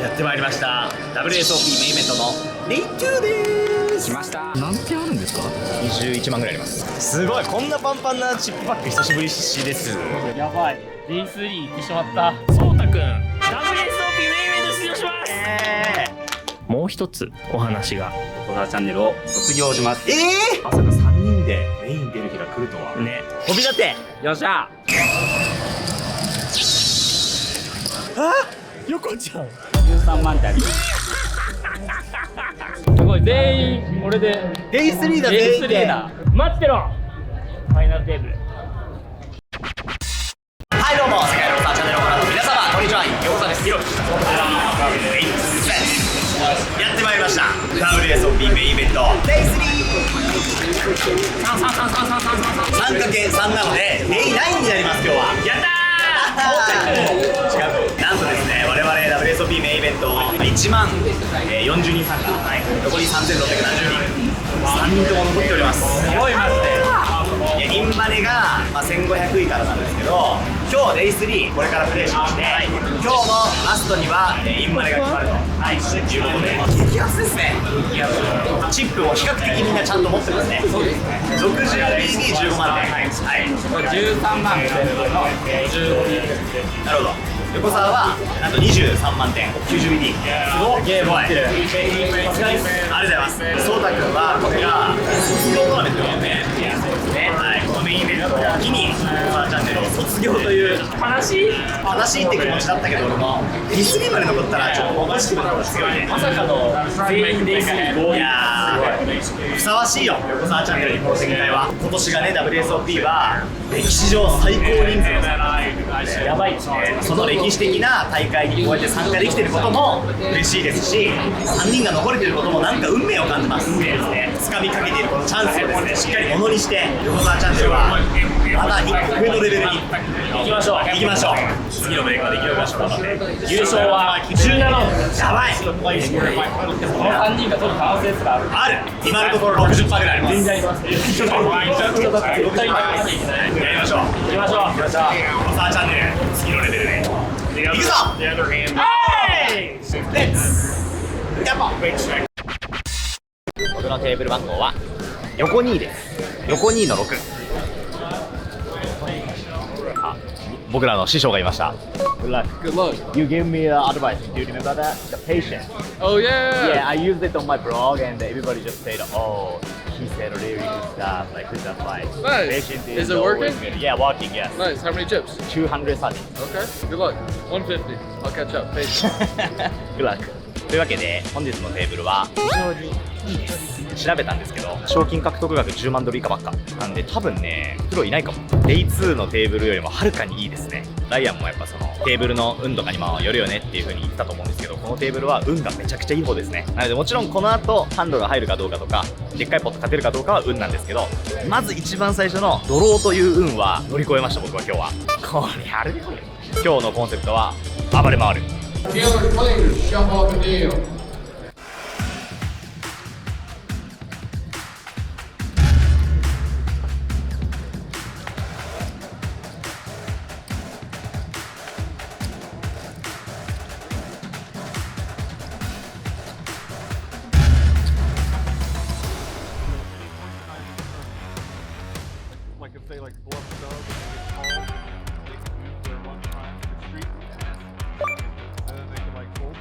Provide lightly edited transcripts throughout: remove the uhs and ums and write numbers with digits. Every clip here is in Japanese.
やってまいりました WSOP メインイベントのレイ2です。来ました。何点あるんですか21万ぐらいあります。すごい、こんなパンパンなチップパック久しぶりですやばい、デイ3行ってしまった。そうたくん WSOP メインイベント出場します。もう一つお話が、小沢チャンネルを卒業します。まさか3人でメイン出る日が来るとはね、飛び立て。よっしゃ。横ちゃん13万点あります。すごい、全員これでデイ3だ。デイ3だ。待ってろ、ファイナルテーブル。はい、どうも世界ローサーチャンネルをご覧の皆様、こんにちは。横田です。やってまいりました WSOP メインイベントデイ 3×3 なのでデイ9になります。今日はやったー。違う、なんとですね、我々 WSOP メインイベント1万40人参加、残り3670人、3人とも残っております。すごいマジで。いや、インマネが、1500位からなんですけど、今日デイ3これからプレイしまして、今日のラストにはインマネが決まると、いうことで激アツですね。チップも比較的みんなちゃんと持ってますね。そうですね。60BB15 万点、はい、13万点の55。なるほど。横澤はなんと23万点 90BD。 すごい、ゲーム持ってる。ありがとうございます。そうたくんはこれが卒業トーナメントなので、はい、このメインイベントを機に横澤チャンネルを卒業という悲しいって気持ちだったけど、俺も D3 まで残ったらちょっとポジティブな方が強いね。まさかの全員デイ3。いやー、ふさわしいよ、横澤チャンネルにこの展開は。今年がね、 WSOP は歴史上最高人数のやばいですね。その歴史的な大会にこうやって参加できてることも嬉しいですし、3人が残れてることもなんか運命を感じます。運命ですね。掴みかけているこのチャンスをですね、しっかりものにして、横澤チャンネルはまだ1個上のレベルに行きましょう。次のブレイクまで生き延びましょう。頑張って優勝は17問。やばい、この3人が取る可能性すらある。ある。今のところ 60% ぐらいあります。全然あります。絶対にやりましょう。行きましょう。横澤チャンネル、次のレベルで行くぞ。レッツやっぱ僕のテーブル番号は横2です。横2の6。あ、僕らの師匠がいました。 Good luck. Good luck. You gave me advice. Do you remember that? The patience. Oh yeah. Yeah, I used it on my blog and everybody just said, oh, he said really good stuff, like good advice. Nice. Patience Is it always working? good. Yeah, working, yes. Nice. How many chips? 230. Okay. Good luck. 150. I'll catch up. Peace. Good luck. というわけで本日のテーブルは非常にいいです。調べたんですけど、賞金獲得額10万ドル以下ばっかなんで、多分ねプロいないかも。デイ2のテーブルよりもはるかにいいですね。ライアンもやっぱそのテーブルの運とかにもよるよねっていう風に言ったと思うんですけど、このテーブルは運がめちゃくちゃいい方ですね。なのでもちろんこの後ハンドが入るかどうかとか、でっかいポット勝てるかどうかは運なんですけど、まず一番最初のドローという運は乗り越えました。僕は今日はこれやるね。これ今日のコンセプトは暴れ回る。 The other players shove off a deal. Like if they like bluff dub and they get called, they can move their lunchtime to the street, and then they can like fold.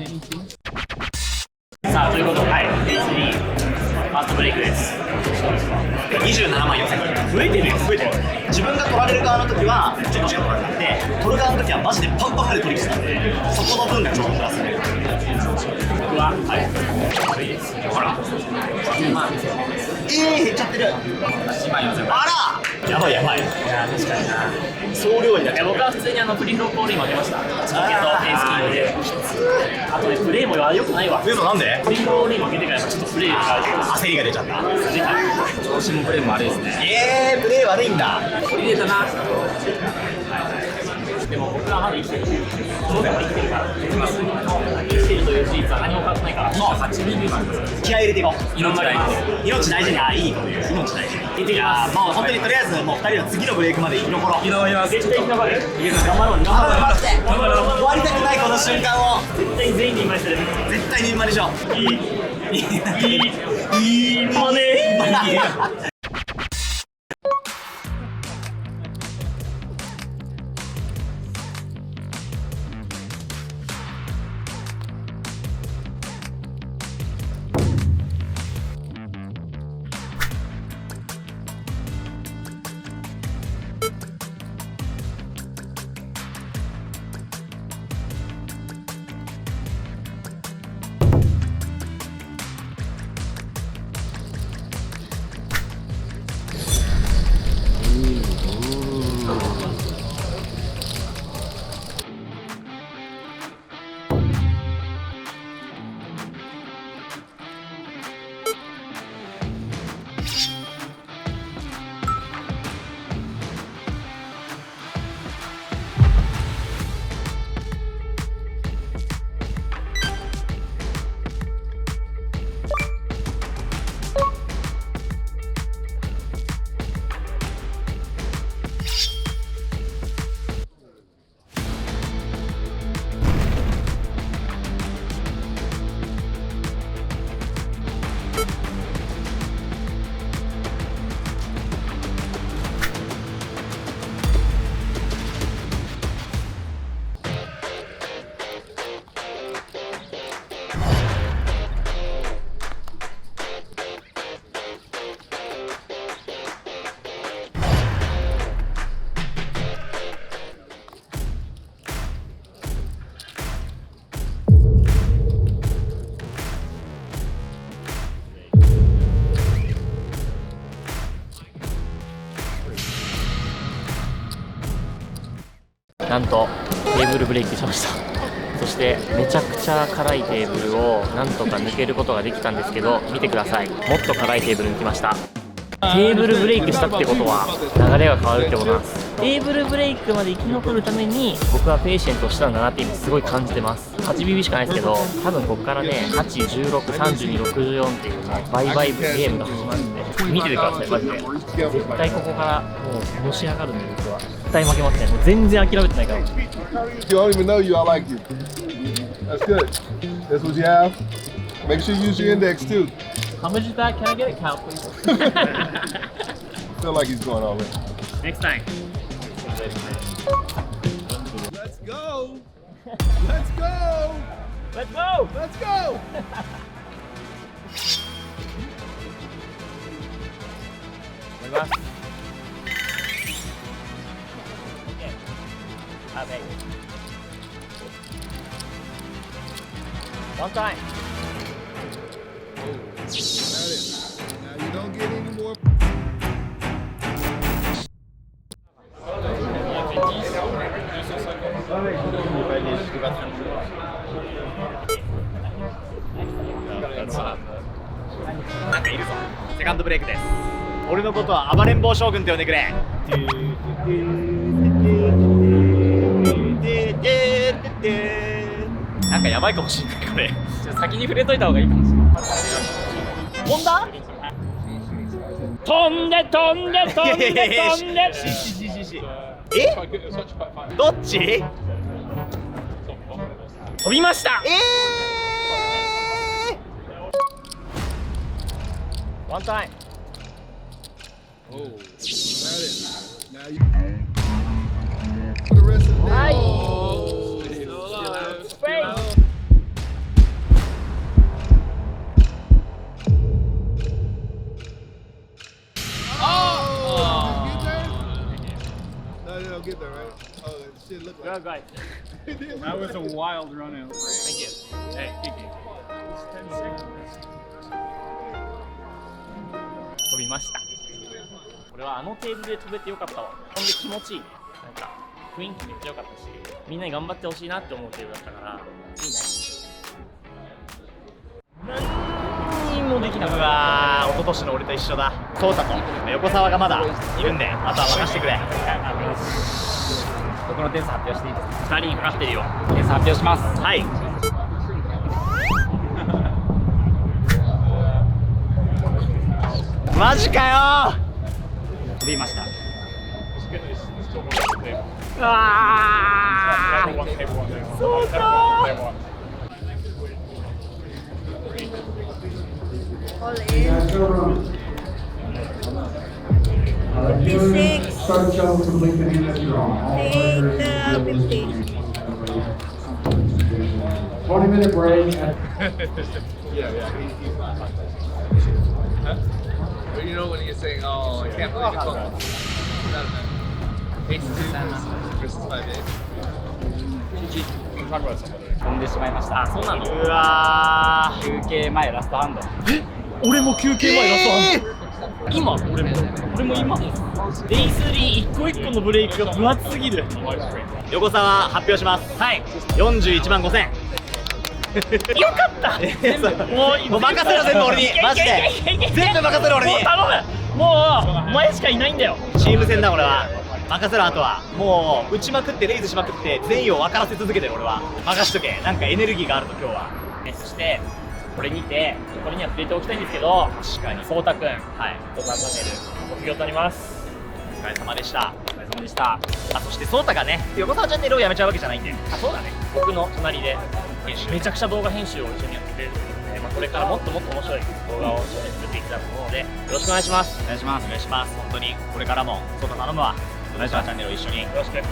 さあということで、はい、Day3 ファーストブレイクです。27万4000増えてるよ、増えてる。自分が取られる側の時はちょっとしか取られなくて、取る側の時はマジでパンパンで取り切ったんで、そこの分がちょっとプラスで。僕は、はい、いいです。ほら、減っちゃってる。1万4000。あら、やばいやばい。いや確かにな。総量になっちゃう。僕は普通にフリーフローコールに負けました。チケットペースキングで。あとね、プレーも良くないわ。嘘なんで？フリーフローに負けてからちょっとプレーが焦りが出ちゃった。調子もプレーも悪いですね。プレー悪いんだ。入れたな。でも僕はまだ生きてる。当然は生きてるから。生きてるという事実は何も変わってないから。もう8ミリまでです。気合い入れていこう。命大事。命大事に、いいこと言う。命大事に。行ってきます。もう本当にとりあえずもう2人の次のブレイクまで生き残ろう。絶対生き残る。頑張ろう。頑張ろう。頑張ろう。終わりたくないこの瞬間を。絶対全員で今する。絶対に今でしょ。いいマネー。なんとテーブルブレイクしました。そしてめちゃくちゃ辛いテーブルをなんとか抜けることができたんですけど、見てください、もっと辛いテーブル抜きました。テーブルブレイクしたってことは流れが変わるってことなんです。テーブルブレイクまで生き残るために僕はペーシェントをしたんだなって今すごい感じてます。8ビビしかないですけど、多分ここからね8、16、32、64っていうねバイバイゲームが始まるんで見ててください。マジで絶対ここからもうのし上がるんで、僕は絶対負けますね。もう全然諦めてないから。 You don't even know you, I like you. That's good. That's what you have. Make sure you use your index too. How much is that? Can I get a count, please? Feel like he's going all in. Next time. Let's go. Let's go. Let's go. Let's go. 思います。One time. Got it. Now you don't get any more. なんかいるぞ。セカンドブレイクです。俺のことは暴れん坊将軍と呼んでくれ。なんかやばいかもしれないこれ。先に触れといた方がいいかもしれない。飛んだ？飛んで飛んで飛んで飛んで。え？どっち？飛びました。One time. Oh, got it. Now you. For the rest of the day. Nice. Oh, Great. job, guys. That was a wild run out. Thank you. Hey, thank you. 飛びました。これはあのテーブルで飛べてよかったわ。ほんで気持ちいいね。なんか雰囲気めっちゃ良かったし、みんなに頑張ってほしいなって思うテーブルだったから、いいね。何もできなくうわー、一昨年の俺と一緒だ。そうたと横澤がまだいるんで、あとは任せてくれ。僕の点数発表していいですか。2人にかかってるよ。点数発表します。はい。マジかよー。飛びました。あー、そうかー。All in. 56. Take the 50. 20-minute break. But you know when you're saying, oh, I can't believe it's on. Ace 2 versus 5 8. Talk about somebody. 飛んでしまいました。あ、そうなの。うわー、休憩前ラストハンド。俺も休憩前ラストハンド。今、俺も今。デイ3一個一個のブレイクが分厚すぎる。横澤発表します。はい。41万5000。よかった。もう任せろ全部俺に。マジで。全部任せろ俺に。もう頼む。もうお前しかいないんだよ。チーム戦だ俺は。任せろ。あとはもう打ちまくってレイズしまくって全員を分からせ続けてる俺は。任しとけ。なんかエネルギーがあると今日は。そしてこれにて、これには触れておきたいんですけど、確かに。そうたくん、はい。ドタンチャンネル卒業となります。お疲れ様でした。お疲れ様でした。あ、そしてそうたがね、横澤チャンネルをやめちゃうわけじゃないんで。あ、そうだね。僕の隣で編集めちゃくちゃ動画編集を一緒にやってくれるので、これからもっともっと面白い動画を一緒に作っていきたいと思うので、よろしくお願いします。お願いします。お願いします。本当にこれからもそうた頼むわ。お願いします。チャンネルを一緒によろしく。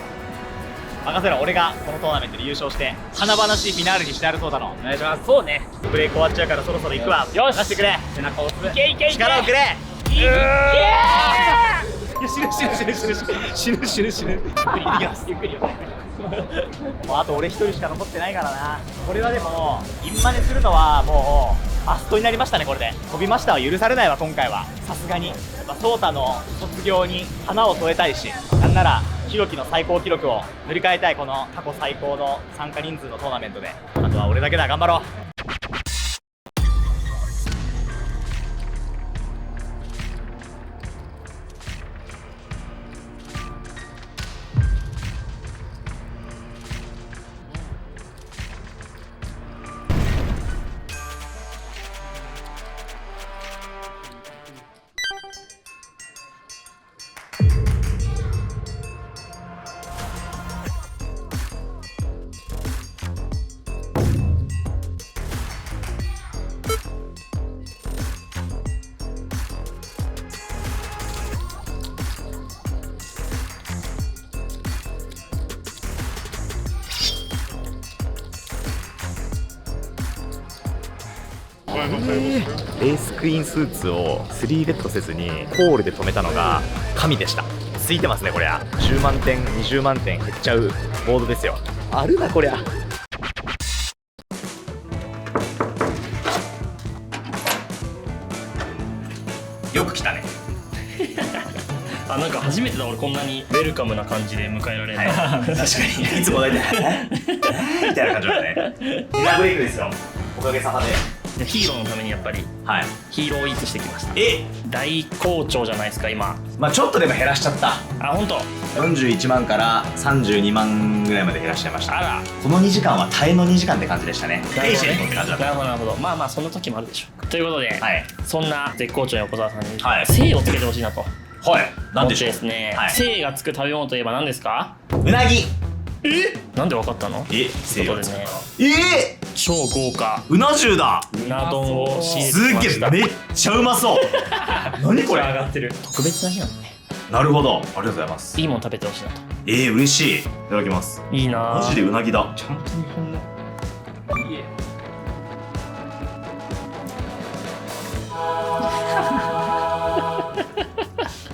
任せろ。俺がこのトーナメントで優勝して華々しいフィナーレにしてやるそうだの。お願いします。そうね。ブレイク終わっちゃうからそろそろ行くわ。よし任せてくれ。背中を押す。いけいけいけ。力をくれ。いけ。いや死ぬ。ゆっくり行きます。ゆっくりよ。もうあと俺一人しか残ってないからな。これはでもインマネするのはもうアストになりましたね。これで飛びましたは許されないわ今回は。さすがにやっぱソータの卒業に花を添えたいし、なんならひろきの最高記録を塗り替えたい。この過去最高の参加人数のトーナメントで。あとは俺だけだ。頑張ろう。レースクイーンスーツを3ベットせずにコールで止めたのが神でした。ついてますねこりゃ。10万点20万点減っちゃうボードですよ。あるなこりゃ。よく来たね。あ、なんか初めてだ俺こんなにウェルカムな感じで迎えられるの。確かにいつも大体みたいな感じだね。ミラーブレイクですよ。おかげさまで。ヒーローのためにやっぱりはい。ヒーローイーツしてきました。え、大好調じゃないですか今。まあちょっとでも減らしちゃった。あ、本当。41万から32万ぐらいまで減らしちゃいました。あら。この2時間は耐えの2時間って感じでしたね。なるほどねペイシェントって感じだった。なるほどなるほど。まあまあそんな時もあるでしょう。ということで、はいそんな絶好調の横澤さんにはい精をつけてほしいなとはい。なん思ってでしょう。ですね。はい精がつく食べ物といえば何ですか？うなぎ。なんでわかったの？え、ということでね、超豪華うな重だ。うな丼を仕入れすてきました。っげえ、めっちゃうまそう。何これ。上がってる。特別な日なのね。なるほど。ありがとうございます。いいもの食べてほしいなと。嬉しい。いただきます。いいなぁ。マジでうなぎだ。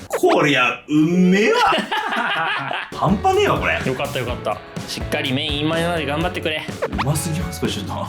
こりゃうめえわ。半端ねえわこれ。よかったよかった。しっかりメインインマネなので頑張ってくれ。うますぎますこれちょっと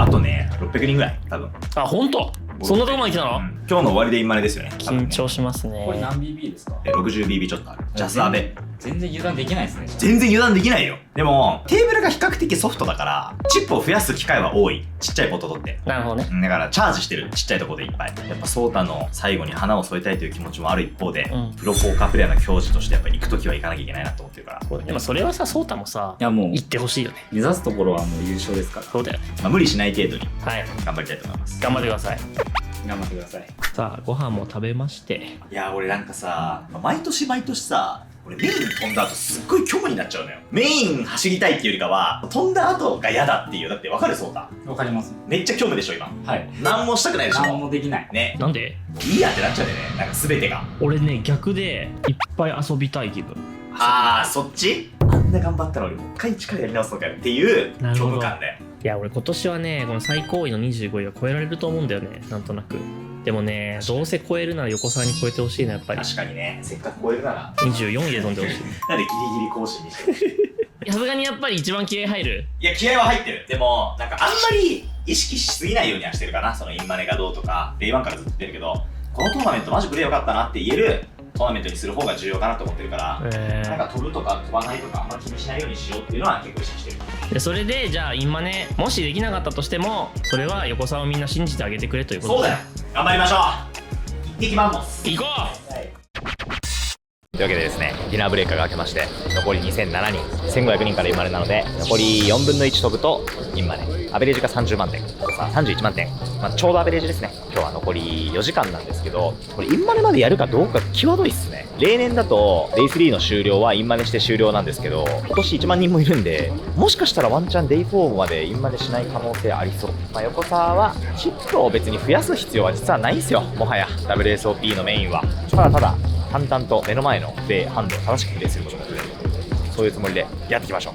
あとね600人ぐらい多分。あ、ほんとそんなとこまで来たの？今日の終わりでインマネですよね。緊張しますね。これ何 BB ですか？ 60BB ちょっとある。ジャスアベ。全然油断できないですね。全然油断できないよ。でもテーブルが比較的ソフトだからチップを増やす機会は多い。ちっちゃいポット取って。なるほどね。だからチャージしてるちっちゃいところでいっぱい。やっぱソータの最後に花を添えたいという気持ちもある一方で、うんプロポーカープレイヤーの教授としてやっぱり行くときは行かなきゃいけないなと思ってるから、でもそれはさ、ソータもさ、いやもう行ってほしいよね。目指すところはもう優勝ですからそうだよね。まあ、無理しない程度にはい。頑張りたいと思います。頑張ってください。頑張ってください。さあ、ご飯も食べまして。いや俺なんかさ毎年さ俺メイン飛んだ後すっごい虚無になっちゃうのよ。メイン走りたいっていうよりかは飛んだ後が嫌だっていう。だってわかるソータわかります。めっちゃ虚無でしょ今。はい。何もしたくないでし何ょもできない。ね。なんで？いいやってなっちゃうんだよねなんか全てが。俺ね、逆でいっぱい遊びたい気分。あーそっち。あんな頑張ったのにもう一回力やり直すのかよっていう虚なるほど無感だよ。いや、俺今年はね、この最高位の25位は超えられると思うんだよね、なんとなく。でもね、どうせ超えるなら横澤に超えてほしいな、やっぱり。確かにねせっかく超えるなら24位で飛んでほしい。なんでギリギリ更新にしてる。さすがにやっぱり一番気合入る。いや気合は入ってる。でもなんかあんまり意識しすぎないようにはしてるかな。そのインマネがどうとかデイワンからずっと言ってるけど、このトーナメントマジプレーよかったなって言えるトーナメントにする方が重要かなと思ってるから、なんか飛ぶとか飛ばないとかあんま気にしないようにしようっていうのは結構意識してる。でそれでじゃあインマネもしできなかったとしても、それは横澤をみんな信じてあげてくれということそうだよ。頑張りましょう。行ってきます。行こというわけでですね、ディナーブレイカーが明けまして残り2007人、1500人からインマネなので残り4分の1飛ぶとインマネ。アベレージが30万点、さあ31万点、ちょうどアベレージですね。今日は残り4時間なんですけど、これインマネまでやるかどうか際どいっすね。例年だとデイ3の終了はインマネして終了なんですけど、今年1万人もいるんで、もしかしたらワンチャンデイ4までインマネしない可能性ありそう。横澤はチップを別に増やす必要は実はないんですよ。もはや WSOP のメインはただただ淡々と目の前のプレーハンドを正しくプレーすることができる。そういうつもりでやっていきましょう。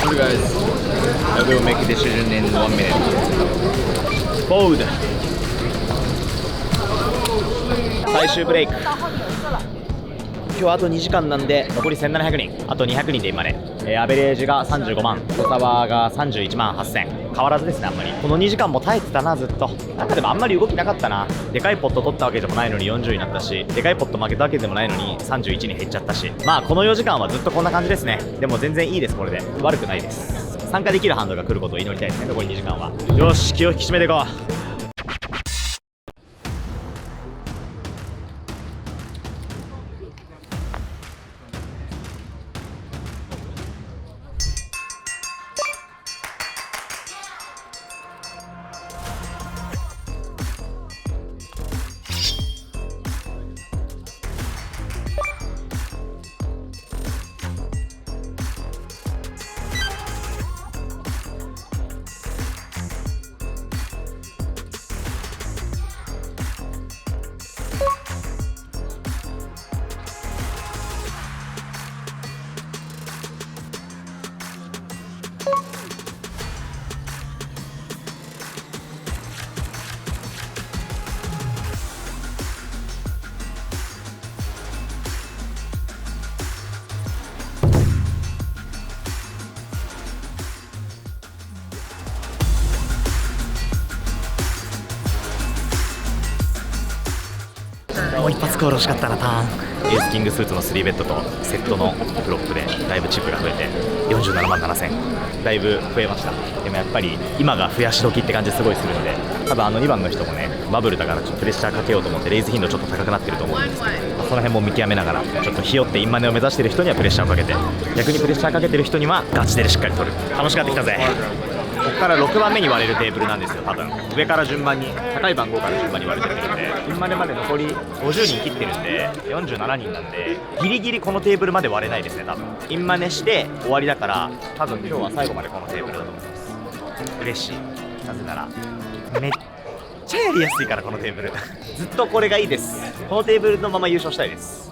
What guys? I will make a decision in 1 minute. Fold. 最終ブレイク。今日あと2時間なんで残り1700人、あと200人で今ね、アベレージが35万、小沢が31万8000、変わらずですね。あんまりこの2時間も耐えてたなずっと。なんかでもあんまり動きなかったな。でかいポット取ったわけでもないのに40になったし、でかいポット負けたわけでもないのに31に減っちゃったし、まあこの4時間はずっとこんな感じですね。でも全然いいです。これで悪くないです。参加できるハンドが来ることを祈りたいですね。残り2時間は。よし、気を引き締めていこう。もう一発コール欲しかったな。ターンエースキングスーツの3ベッドとセットのプロップでだいぶチップが増えて47万7000、だいぶ増えました。でもやっぱり今が増やし時って感じすごいするので、多分2番の人もねバブルだからちょっとプレッシャーかけようと思ってレイズ頻度ちょっと高くなってると思うんですけど、その辺も見極めながらちょっとひよってインマネを目指してる人にはプレッシャーをかけて、逆にプレッシャーかけてる人にはガチでしっかり取る。楽しくなってきたぜ。ここから6番目に割れるテーブルなんですよ。多分上から順番に高い番号から順番に割れてくるんで、インマネまで残り50人切ってるんで47人なんで、ギリギリこのテーブルまで割れないですね。多分インマネして終わりだから、多分今日は最後までこのテーブルだと思います。嬉しい。なぜならめっちゃやりやすいから、このテーブルずっとこれがいいです。このテーブルのまま優勝したいです。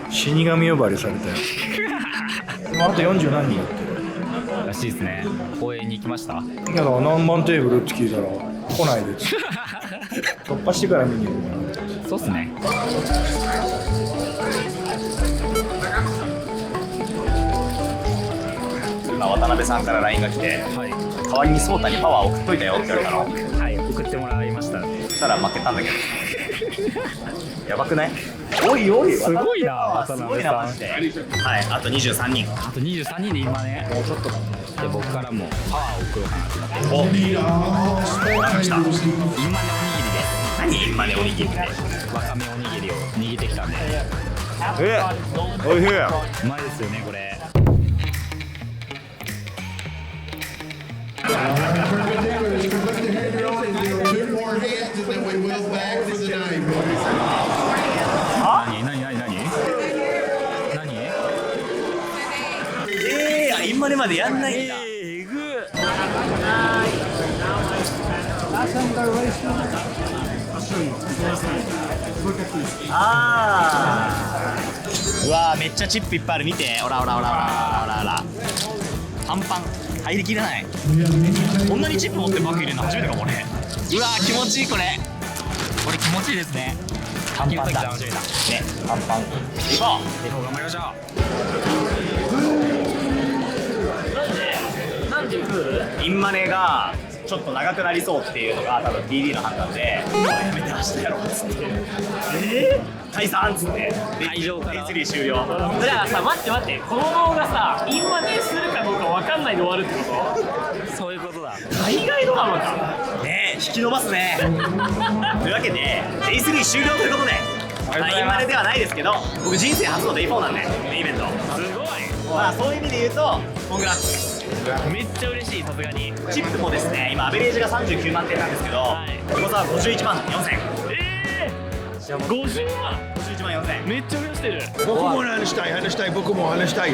死神呼ばれされたよ。あと40何人やってるらしいですね。公園に行きました。だから何番テーブルって聞いたら来ないです突破してから見に行こうかな。そうっすね。今渡辺さんから LINE が来て、代わりに颯太にパワー送っといたよって言われたの。はい、送ってもらいましたね。そしたら負けたんだけどやばくない？おいおい、すごいな、渡すごいな辺さん。マジで。はい、あと23人。あと23人で今ね、もうちょっとだ。で、僕からもパワーを送ろうかなってなって。お、わかりました。インマネおにぎりで、何インマネおにぎりって。わかめおにぎりを握ってきたんで。おいしい。うまいですよね、これ。インマネまでやんないんだ。うわー、めっちゃチップいっぱいある。見て、ほらほらほらほらほらほら。パンパン入りきれない。こんなにチップ持ってバッグ入れるの初めてかも俺。うわー、気持ちいい。これ気持ちいいですね。パンパンだね、パンパン。行こう、頑張りましょう。インマネがちょっと長くなりそうっていうのが多分 DD の判断で、やめて明日やろうっつって、解散っつって会場から D3 終了。じゃあさ、待ってこの動画さ、インマネするかどうか分かんないで終わるってこと？そういうことだ。海外ドラマかねえ、引き伸ばすねというわけで D3 終了ということで、インマネではないですけど、僕人生初の Day4 なんで、メインイベントすごい。まあそういう意味で言うとコングラッツ。めっちゃ嬉しい、さすがに。チップもですね、今アベレージが39万点なんですけど、横澤51万4000。50万51万4000。めっちゃ増やしてる。僕も話したい、僕も話したい。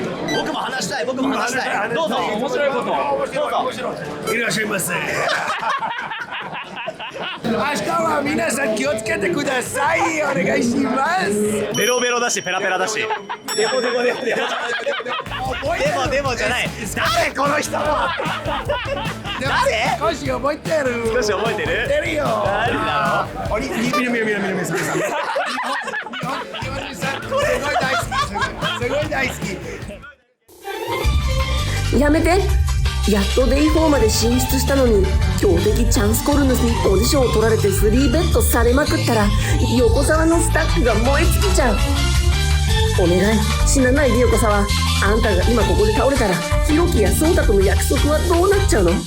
僕も話したい。どうぞ。面白いこと。どうぞ。いらっしゃいませ。明日は皆さん気をつけてください。お願いします。ベロベロだし、ペラペラだし。でもでもじゃない。誰この人。誰？少し覚えてる。少し覚えてる？てるよ。誰だろう？見ろ、さん。日本人さん、すごい大好き。やめて。やっとデイ4まで進出したのに、強敵チャンスコルヌスにオーディションを取られて3ベットされまくったら、横澤のスタッフが燃え尽きちゃう。お願い、死なないで横澤。あんたが今ここで倒れたら、ヒロキやソータとの約束はどうなっちゃうの？チ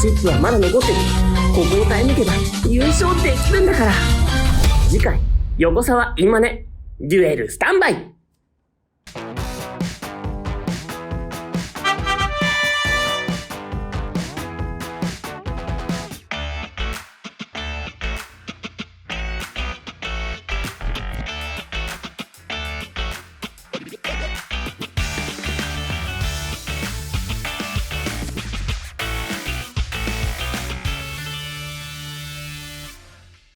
ップはまだ残ってる。ここを耐え抜けば優勝できるんだから。次回、横澤インマネ、デュエルスタンバイ。